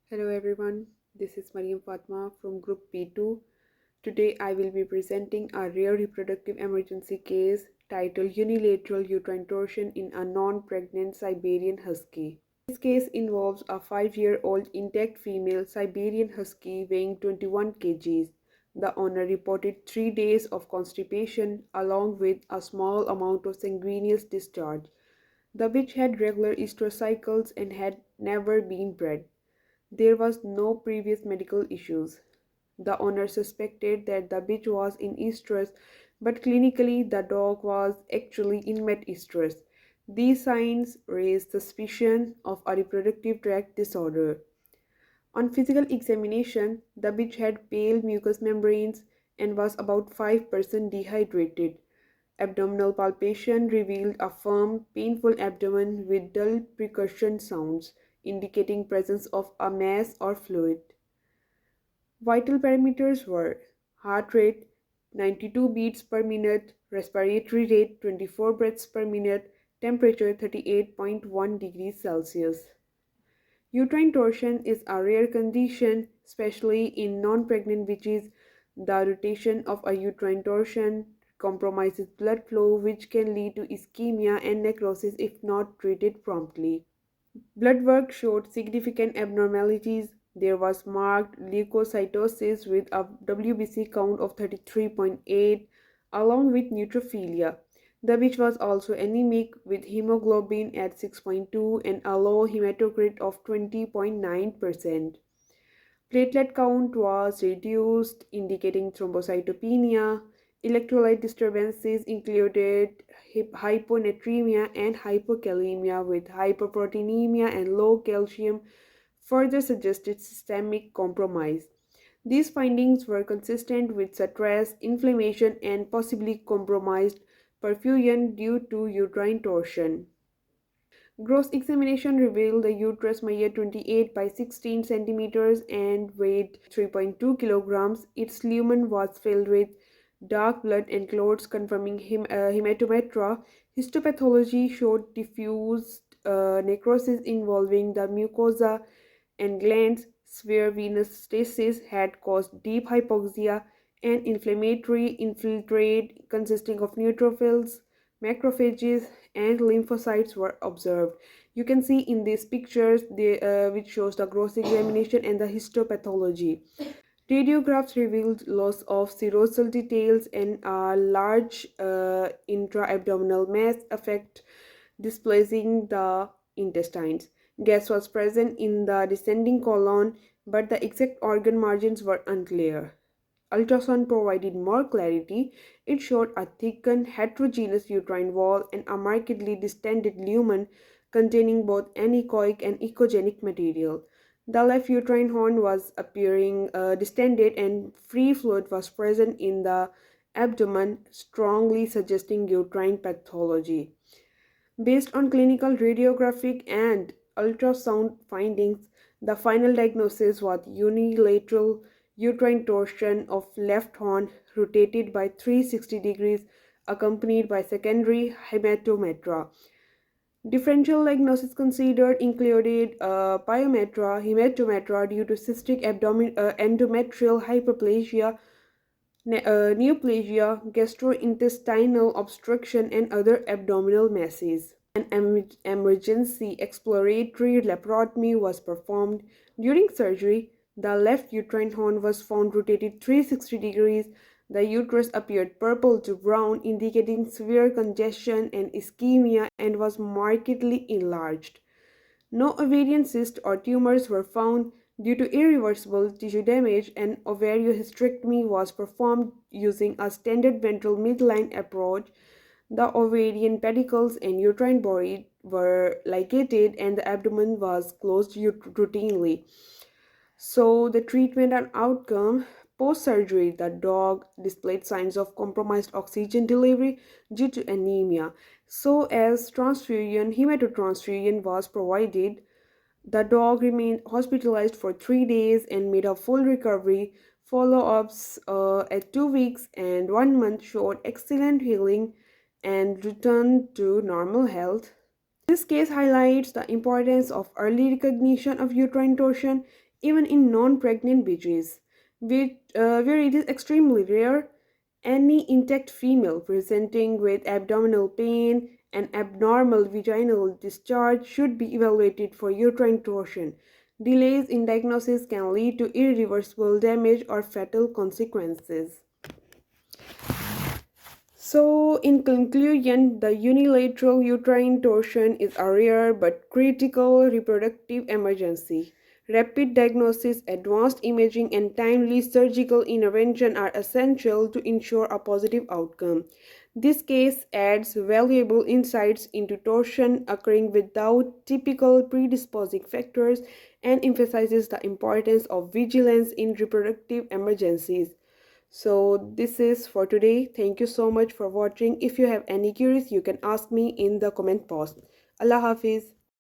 Hello everyone, this is Maryam from Group P2. Today I will be presenting a rare reproductive emergency case titled Unilateral Uterine Torsion in a Non-Pregnant Siberian Husky. This case involves a 5-year-old intact female Siberian Husky weighing 21 kgs. The owner reported 3 days of constipation along with a small amount of sanguineous discharge. The bitch had regular estrous cycles and had never been bred. There was no previous medical issues. The owner suspected that the bitch was in estrus, but clinically the dog was actually in met-estrus. These signs raised suspicion of a reproductive tract disorder. On physical examination, the bitch had pale mucous membranes and was about 5% dehydrated. Abdominal palpation revealed a firm, painful abdomen with dull percussion sounds, indicating presence of a mass or fluid. Vital parameters were heart rate 92 beats per minute, respiratory rate 24 breaths per minute, temperature 38.1 degrees Celsius. Uterine torsion is a rare condition, especially in non-pregnant bitches. The rotation of a uterine torsion compromises blood flow, which can lead to ischemia and necrosis if not treated promptly. Blood work showed significant abnormalities. There was marked leukocytosis with a WBC count of 33.8, along with neutrophilia. The bitch was also anemic with hemoglobin at 6.2 and a low hematocrit of 20.9%. Platelet count was reduced, indicating thrombocytopenia. Electrolyte disturbances included hyponatremia and hypokalemia, with hyperproteinemia and low calcium further suggested systemic compromise. These findings were consistent with stress, inflammation, and possibly compromised perfusion due to uterine torsion. Gross examination revealed the uterus measured 28 by 16 centimeters and weighed 3.2 kilograms. Its lumen was filled with dark blood and clots confirming hematometra. Histopathology showed diffuse necrosis involving the mucosa and glands. Severe venous stasis had caused deep hypoxia, and inflammatory infiltrate consisting of neutrophils, macrophages, and lymphocytes were observed. You can see in these pictures which shows the gross examination and the histopathology. Radiographs revealed loss of serosal details and a large intra-abdominal mass effect displacing the intestines. Gas was present in the descending colon, but the exact organ margins were unclear. Ultrasound provided more clarity. It showed a thickened, heterogeneous uterine wall and a markedly distended lumen containing both anechoic and echogenic material. The left uterine horn was appearing distended, and free fluid was present in the abdomen, strongly suggesting uterine pathology. Based on clinical radiographic and ultrasound findings, the final diagnosis was unilateral uterine torsion of left horn rotated by 360 degrees, accompanied by secondary hematometra. Differential diagnosis considered included pyometra, hematometra due to cystic endometrial hyperplasia, neoplasia, gastrointestinal obstruction, and other abdominal masses. An emergency exploratory laparotomy was performed. During surgery, the left uterine horn was found rotated 360 degrees. The uterus appeared purple to brown, indicating severe congestion and ischemia, and was markedly enlarged. No ovarian cysts or tumors were found due to irreversible tissue damage. An ovariohysterectomy was performed using a standard ventral midline approach. The ovarian pedicles and uterine body were ligated, and the abdomen was closed routinely. So, the treatment and outcome: post surgery, the dog displayed signs of compromised oxygen delivery due to anemia. So, as transfusion, hematotransfusion was provided, the dog remained hospitalized for 3 days and made a full recovery. Follow ups at 2 weeks and 1 month showed excellent healing and returned to normal health. This case highlights the importance of early recognition of uterine torsion. even in non-pregnant babies, where it is extremely rare. Any intact female presenting with abdominal pain and abnormal vaginal discharge should be evaluated for uterine torsion. Delays in diagnosis can lead to irreversible damage or fatal consequences. So, in conclusion, the unilateral uterine torsion is a rare but critical reproductive emergency. Rapid diagnosis, advanced imaging, and timely surgical intervention are essential to ensure a positive outcome. This case adds valuable insights into torsion occurring without typical predisposing factors and emphasizes the importance of vigilance in reproductive emergencies. So this is for today. Thank you so much for watching. If you have any queries, you can ask me in the comment box. Allah Hafiz.